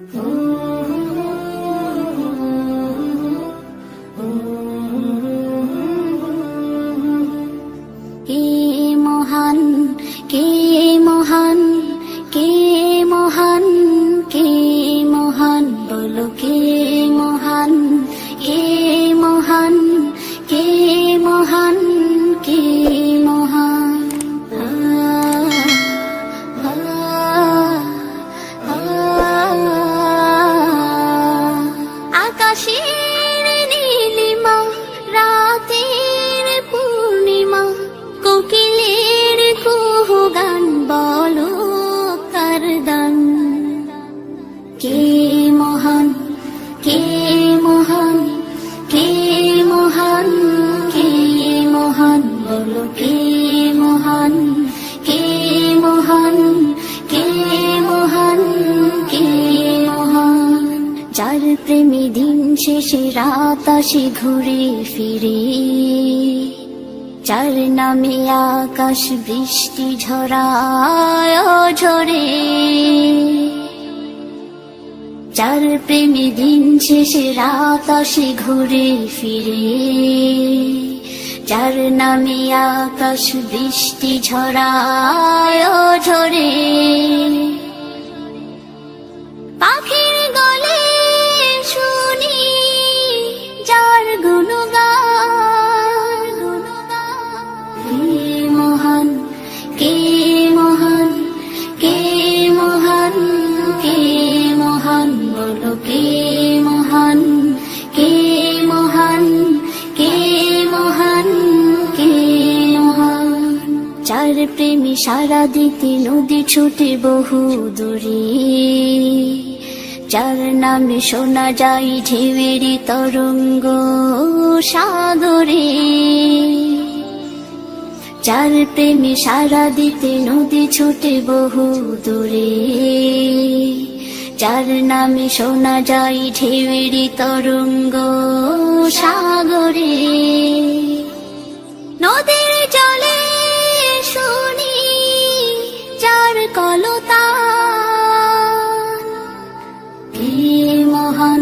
কে মহান, কে মহান, কে মহান, কে মহান, বলো কে মহান, কে মহান, কে মহান, কে মহান। আকাশের নীলিমা, রাতের পূর্ণিমা, কোকিলের কুহু গান, বলো কার দান। কে মহান, কে মহান, কে মহান, কে মহান, বলো কে মহান, কে মহান, কে মহান, কে মহান। যার প্রেমে দিন শেষে রাত আসে ঘুরে ফিরে, যার নামে আকাশ বৃষ্টি ঝরায় ঝরে, যার প্রেমে দিন শেষে রাত আসে ঘুরে ফিরে, যার নামে আকাশ বৃষ্টি ঝরায় ঝরে। পাখির গলে শুনি যার গুণগান, কে মহান, কে মহান, কে মহান, কে মহান, বলো কে মহান, কে মহান, কে মহান, কে মহান। যার প্রেমে সারা দিতে নদী ছুটে বহু দূরে, যার নামে শোনা যায় ঢেউয়ের তরঙ্গ সাগরে, যার প্রেমে সারা দিতে নদী ছুটে বহু দূরে, যার নামে শোনা যায় ঢেউয়ের তরঙ্গ সাগরে। নদীর জলে শুনি যার কলতান, কে মহান,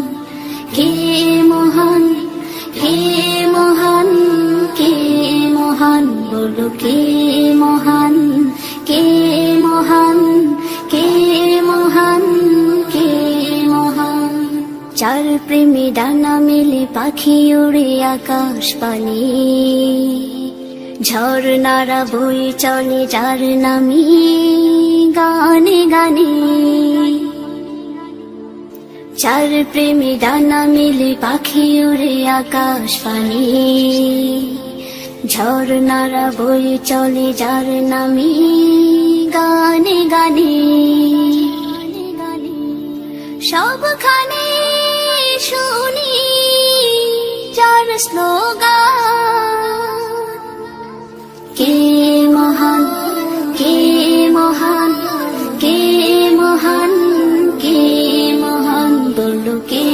কে মহান, কে মহান, কে মহান, বলো কে মহান, কে মহান, কে মহান, কে মহান। যার প্রেমে ডানা মেলে পাখি উড়ে আকাশ পানে, ঝর্ণারা বই চলে যার নামে গানে গানে, যার প্রেমে ডানা মেলে পাখি উড়ে আকাশ পানে, ঝর্ণারা বই চলে যার নামে গানে গানে। সবখানে শুনি যার স্লোগান, কে মহান, কে মহান, কে মহান, কে মহান, বলো কে